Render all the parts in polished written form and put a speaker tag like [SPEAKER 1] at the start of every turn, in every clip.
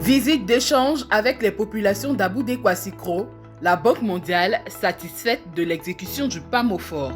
[SPEAKER 1] Visite d'échange avec les populations d'Aboudé-Kwassikro, la Banque mondiale satisfaite de l'exécution du PAMOFOR.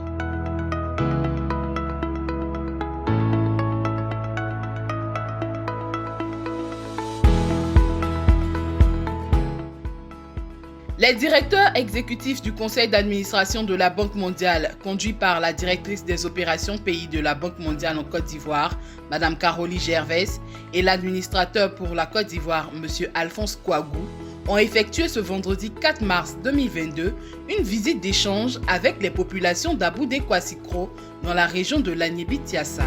[SPEAKER 1] Les directeurs exécutifs du conseil d'administration de la Banque mondiale, conduit par la directrice des opérations pays de la Banque mondiale en Côte d'Ivoire, Mme Caroline Gervais, et l'administrateur pour la Côte d'Ivoire, M. Alphonse Kouagou, ont effectué ce vendredi 4 mars 2022 une visite d'échange avec les populations d'Aboudé-Kwassikro dans la région de l'Aniébi-Tiassa.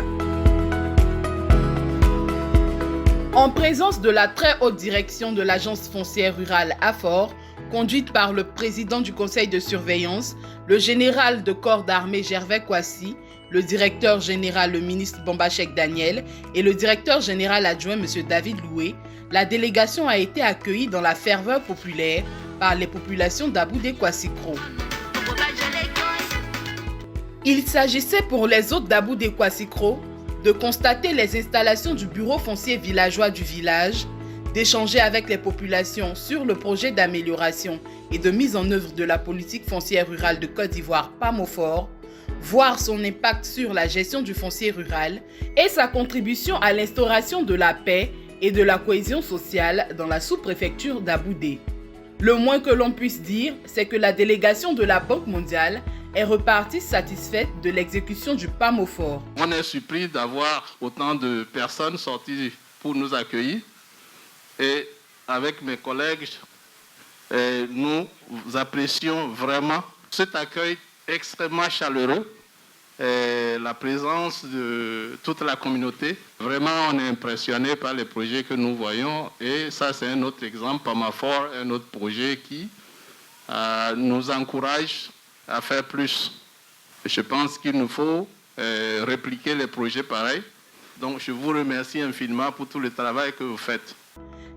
[SPEAKER 1] En présence de la très haute direction de l'agence foncière rurale AFOR, conduite par le président du conseil de surveillance, le général de corps d'armée Gervais Kwasi, le directeur général le ministre Bambachek Daniel et le directeur général adjoint M. David Loué, la délégation a été accueillie dans la ferveur populaire par les populations d'Aboudé-Kwassikro. Il s'agissait pour les hôtes d'Aboudé-Kwassikro de constater les installations du bureau foncier villageois du village, d'échanger avec les populations sur le projet d'amélioration et de mise en œuvre de la politique foncière rurale de Côte d'Ivoire PAMOFOR, voir son impact sur la gestion du foncier rural et sa contribution à l'instauration de la paix et de la cohésion sociale dans la sous-préfecture d'Aboudé. Le moins que l'on puisse dire, c'est que la délégation de la Banque mondiale est repartie satisfaite de l'exécution du PAMOFOR.
[SPEAKER 2] On est surpris d'avoir autant de personnes sorties pour nous accueillir. Et avec mes collègues, nous apprécions vraiment cet accueil extrêmement chaleureux, la présence de toute la communauté. Vraiment, on est impressionné par les projets que nous voyons. Et ça, c'est un autre exemple, PAMOFOR, un autre projet qui nous encourage à faire plus. Je pense qu'il nous faut répliquer les projets pareils. Donc, je vous remercie infiniment pour tout le travail que vous faites.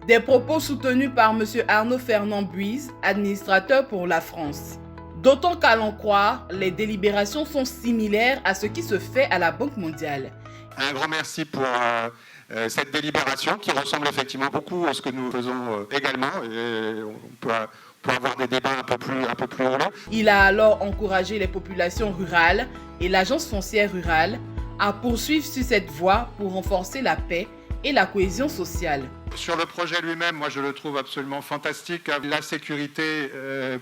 [SPEAKER 1] Des propos soutenus par M. Arnaud Fernand Buise, administrateur pour la France. D'autant qu'à l'en croire, les délibérations sont similaires à ce qui se fait à la Banque mondiale.
[SPEAKER 3] Un grand merci pour cette délibération qui ressemble effectivement beaucoup à ce que nous faisons également. Et on peut avoir des débats un peu plus hauts.
[SPEAKER 1] Il a alors encouragé les populations rurales et l'agence foncière rurale à poursuivre sur cette voie pour renforcer la paix et la cohésion sociale.
[SPEAKER 3] Sur le projet lui-même, moi je le trouve absolument fantastique. La sécurité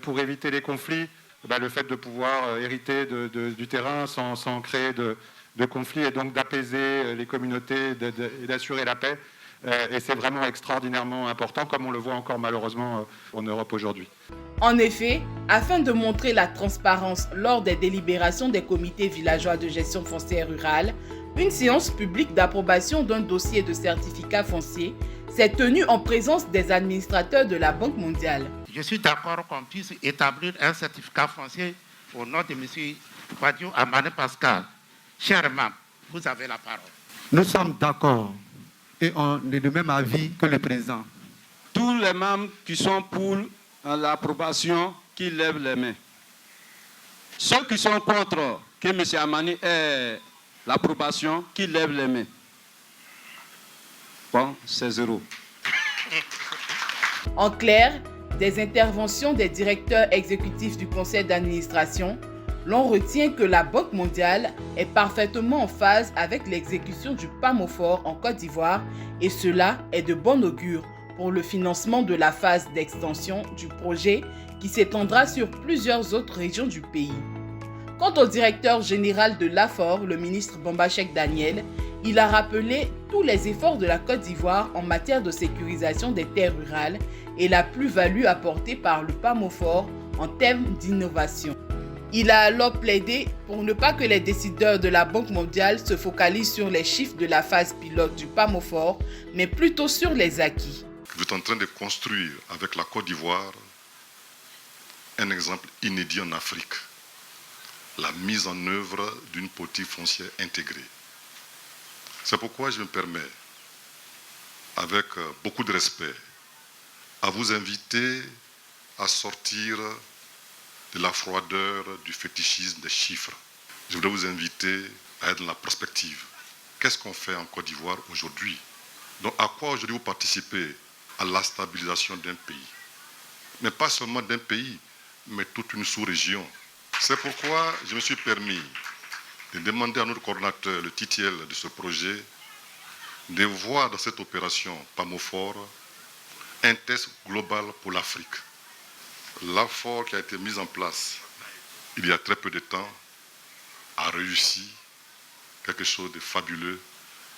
[SPEAKER 3] pour éviter les conflits, le fait de pouvoir hériter du terrain sans créer de conflits et donc d'apaiser les communautés et d'assurer la paix. Et c'est vraiment extraordinairement important, comme on le voit encore malheureusement en Europe aujourd'hui.
[SPEAKER 1] En effet, afin de montrer la transparence lors des délibérations des comités villageois de gestion foncière rurale, une séance publique d'approbation d'un dossier de certificat foncier s'est tenue en présence des administrateurs de la Banque mondiale.
[SPEAKER 4] Je suis d'accord qu'on puisse établir un certificat foncier au nom de M. Kouadio Amane Pascal. Cher membre, vous avez la parole.
[SPEAKER 5] Nous sommes d'accord et on est du même avis que le président.
[SPEAKER 6] Tous les membres qui sont pour l'approbation, qui lèvent les mains. Ceux qui sont contre que M. Amani ait l'approbation, qui lèvent les mains. Bon, c'est 0.
[SPEAKER 1] En clair, des interventions des directeurs exécutifs du conseil d'administration, l'on retient que la Banque mondiale est parfaitement en phase avec l'exécution du PAMOFOR en Côte d'Ivoire et cela est de bon augure pour le financement de la phase d'extension du projet qui s'étendra sur plusieurs autres régions du pays. Quant au directeur général de l'AFOR, le ministre Bambachek Daniel, il a rappelé tous les efforts de la Côte d'Ivoire en matière de sécurisation des terres rurales et la plus-value apportée par le PAMOFOR en termes d'innovation. Il a alors plaidé pour ne pas que les décideurs de la Banque mondiale se focalisent sur les chiffres de la phase pilote du PAMOFOR, mais plutôt sur les acquis.
[SPEAKER 7] Vous êtes en train de construire avec la Côte d'Ivoire un exemple inédit en Afrique. La mise en œuvre d'une politique foncière intégrée. C'est pourquoi je me permets, avec beaucoup de respect, à vous inviter à sortir de la froideur du fétichisme des chiffres. Je voudrais vous inviter à être dans la prospective. Qu'est-ce qu'on fait en Côte d'Ivoire aujourd'hui? Donc à quoi aujourd'hui vous participez à la stabilisation d'un pays. Mais pas seulement d'un pays, mais toute une sous-région. C'est pourquoi je me suis permis de demander à notre coordinateur, le TTL de ce projet, de voir dans cette opération PAMOFOR un test global pour l'Afrique. L'AFOR qui a été mis en place il y a très peu de temps a réussi quelque chose de fabuleux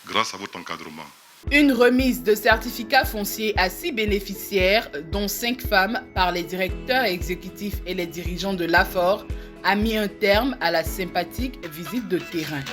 [SPEAKER 7] grâce à votre encadrement.
[SPEAKER 1] Une remise de certificats fonciers à 6 bénéficiaires, dont 5 femmes, par les directeurs exécutifs et les dirigeants de l'AFOR, a mis un terme à la sympathique visite de terrain.